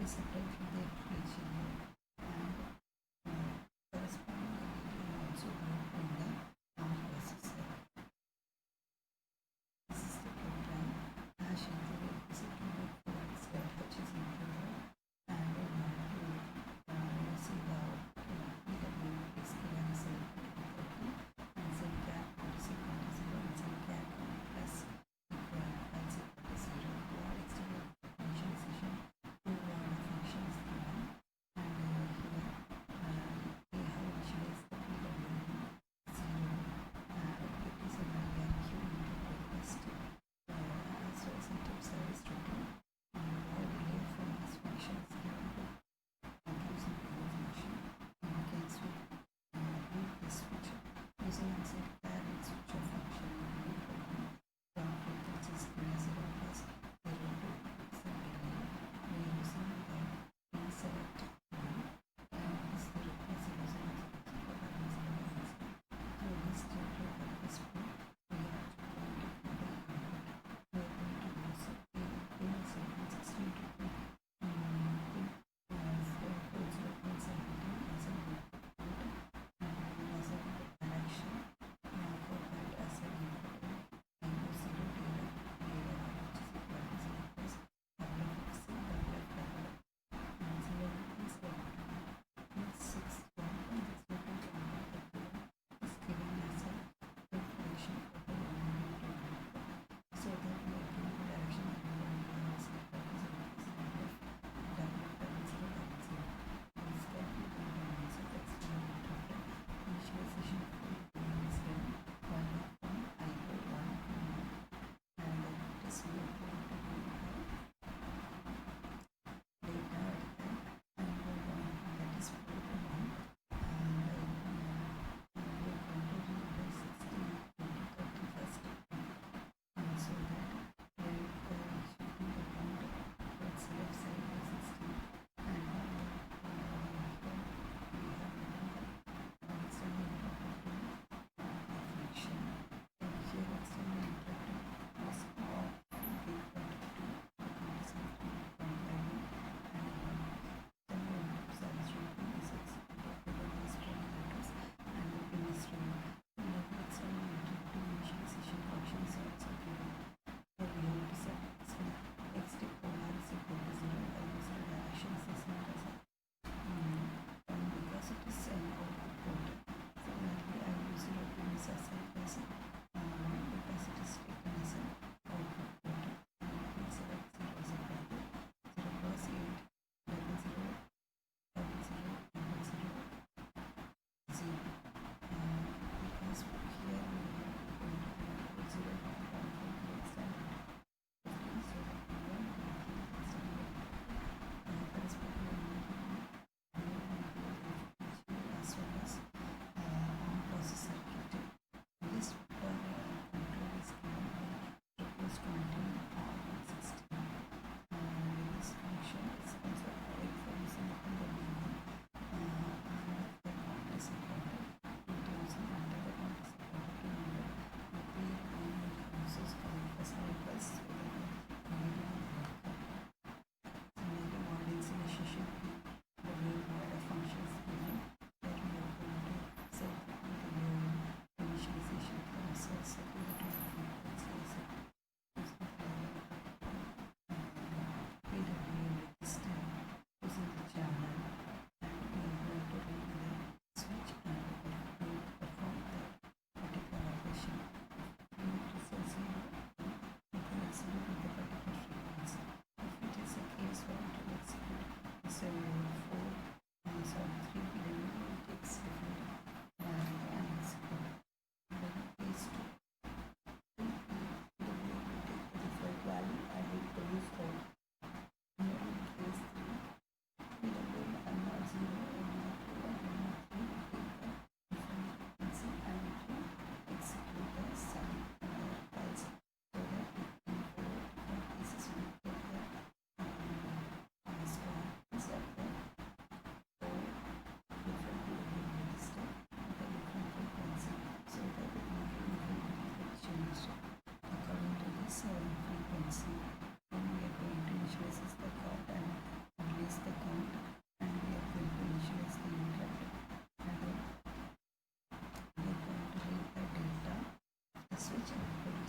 is separate from the equation here, and correspondingly it will also work on the arm processor. This is the program hash include requisite to look for its purchasing order, and we want to see the EW is given as a and ZCAP is equal to 0 and ZCAP plus equal and equal to 0. What external initialization to what function is given.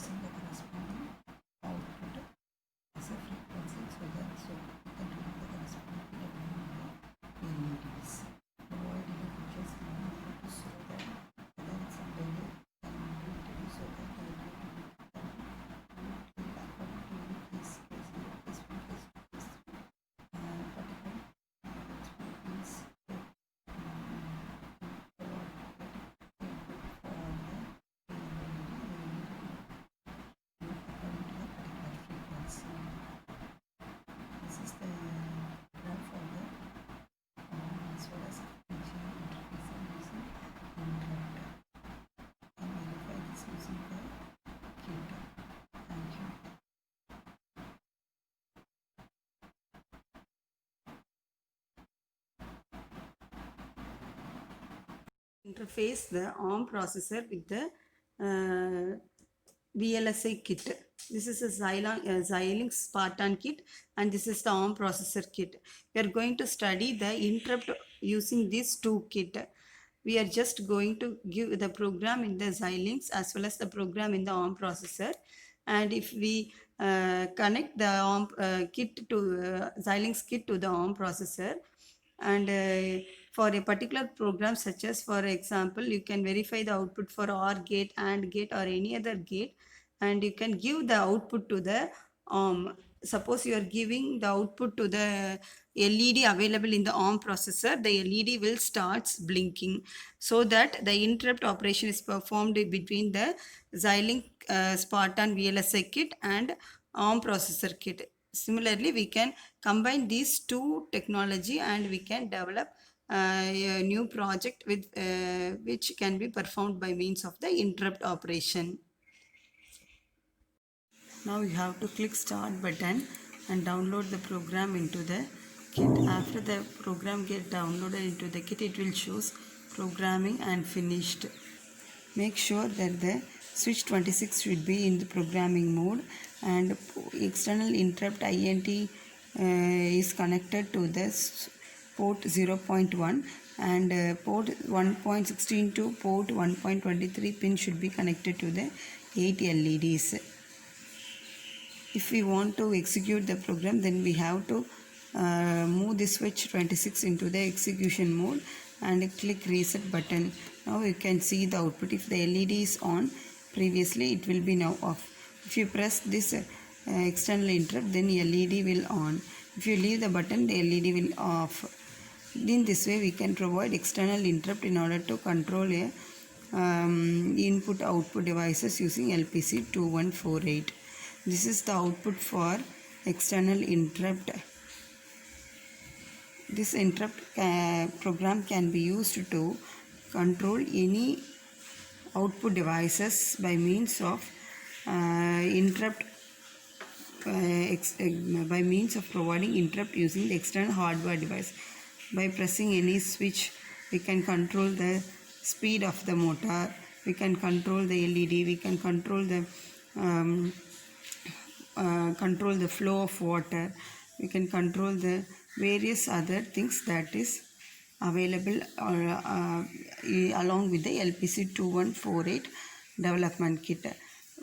using the corresponding output as a frequency so we can remove the corresponding PWM in the LEDs. Avoid any features given to so that whether it's a delay can be reduced so that the LED will be according to the case 0, case 1, case 2, case 3. Particular means this is the graph for the as well as FPGA interfacing using interrupt. And verify this using the kit. Thank you. Interface the ARM processor with the VLSI kit. This is a Xilinx Spartan kit and this is the ARM processor kit. We are going to study the interrupt using these two kit. We are just going to give the program in the Xilinx as well as the program in the ARM processor. And if we connect the ARM kit to Xilinx kit to the ARM processor, and for a particular program such as for example you can verify the output for OR gate, AND gate or any other gate, and you can give the output to the suppose you are giving the output to the LED available in the ARM processor, the LED will starts blinking so that the interrupt operation is performed between the Xilinx Spartan VLSI kit and ARM processor kit. Similarly, we can combine these two technology and we can develop a new project with which can be performed by means of the interrupt operation. Now you have to click start button and download the program into the kit. After the program get downloaded into the kit, it will choose programming and finished. Make sure that the switch 26 should be in the programming mode and external interrupt INT is connected to this port 0.1 and port 1.16 to port 1.23 pin should be connected to the 8 LEDs. If we want to execute the program, then we have to move the switch 26 into the execution mode and click reset button. Now you can see the output. If the LED is on previously, it will be now off. If you press this external interrupt, then LED will on. If you leave the button, the LED will off. In this way we can provide external interrupt in order to control a input output devices using LPC2148. This is the output for external interrupt. This interrupt program can be used to control any output devices by means of interrupt by means of providing interrupt using the external hardware device. By pressing any switch, we can control the speed of the motor, we can control the LED, we can control the flow of water, we can control the various other things that is available along with the LPC2148 development kit.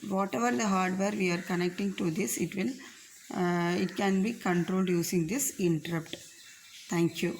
Whatever the hardware we are connecting to this, it can be controlled using this interrupt. Thank you.